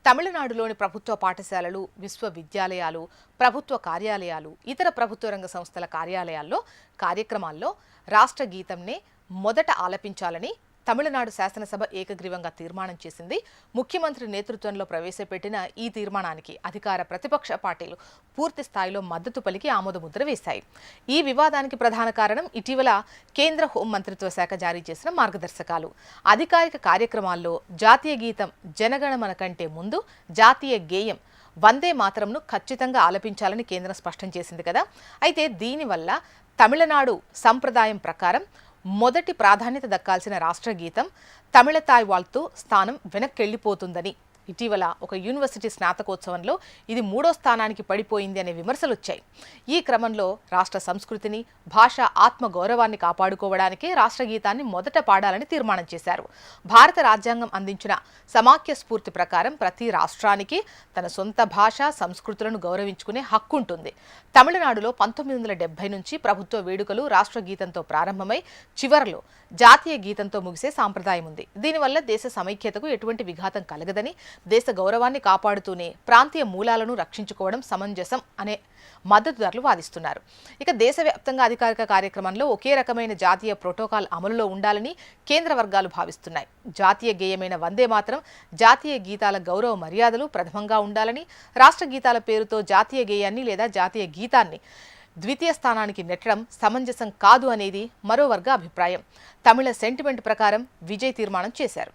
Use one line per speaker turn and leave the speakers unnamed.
తమిళనాడులోని ప్రభుత్వ పాఠశాలలు, విశ్వవిద్యాలయాలు, ప్రభుత్వ కార్యాలయాలు, ఇతర ప్రభుత్వ రంగ సంస్థల కార్యక్రమాల్లో రాష్ట్ర గీతంనే మొదట ఆలపించాలని తమిళనాడు శాసనసభ ఏకగ్రీవంగా తీర్మానం చేసింది. ముఖ్యమంత్రి నేతృత్వంలో ప్రవేశపెట్టిన ఈ తీర్మానానికి అధికార ప్రతిపక్ష పార్టీలు పూర్తి స్థాయిలో మద్దతు పలికి ఆమోదముద్ర వేశాయి. ఈ వివాదానికి ప్రధాన కారణం ఇటీవల కేంద్ర హోం మంత్రిత్వ శాఖ జారీ చేసిన మార్గదర్శకాలు. అధికారిక కార్యక్రమాల్లో జాతీయ గీతం జనగణమన కంటే ముందు జాతీయ గేయం వందే మాతరంను ఖచ్చితంగా ఆలపించాలని కేంద్రం స్పష్టం చేసింది కదా. అయితే దీనివల్ల తమిళనాడు సంప్రదాయం ప్రకారం మొదటి ప్రాధాన్యత దక్కాల్సిన రాష్ట్ర గీతం తమిళ తాయ్ వాళ్తో స్థానం వెనక్కెళ్లిపోతుందని ఇటీవల ఒక యూనివర్సిటీ స్నాతకోత్సవంలో ఇది 3వ స్థానానికి పడిపోయింది అనే విమర్శలు వచ్చాయి. ఈ క్రమంలో రాష్ట్ర సంస్కృతిని, భాష ఆత్మగౌరవాన్ని కాపాడుకోవడానికే రాష్ట్ర గీతాన్ని మొదట పాడాలని తీర్మానం చేశారు. భారత రాజ్యాంగం అందించిన సమాఖ్య స్ఫూర్తి ప్రకారం ప్రతి రాష్ట్రానికి తన సొంత భాష, సంస్కృతులను గౌరవించుకునే హక్కు ఉంటుంది. తమిళనాడులో 1970 నుంచి ప్రభుత్వ వేడుకలు రాష్ట్ర గీతంతో ప్రారంభమై చివరలో జాతీయ గీతంతో ముగిసే సాంప్రదాయం ఉంది. దీనివల్ల దేశ సమైక్యతకు ఎటువంటి విఘాతం కలగదని, దేశ గౌరవాన్ని కాపాడుతూనే ప్రాంతీయ మూలాలను రక్షించుకోవడం సమంజసం అనే మద్దతుదారులు వాదిస్తున్నారు. ఇక దేశవ్యాప్తంగా అధికారిక కార్యక్రమంలో ఒకే రకమైన జాతీయ ప్రోటోకాల్ అమలులో ఉండాలని కేంద్ర వర్గాలు భావిస్తున్నాయి. జాతీయ గేయమైన వందే మాతరం, జాతీయ గీతాల గౌరవ మర్యాదలు ప్రథమంగా ఉండాలని, రాష్ట్ర గీతాల పేరుతో జాతీయ గేయాన్ని లేదా జాతీయ గీతాన్ని ద్వితీయ స్థానానికి నెట్టడం సమంజసం కాదు అనేది మరో వర్గ అభిప్రాయం. తమిళ సెంటిమెంట్ ప్రకారం విజయ్ తీర్మానం చేశారు.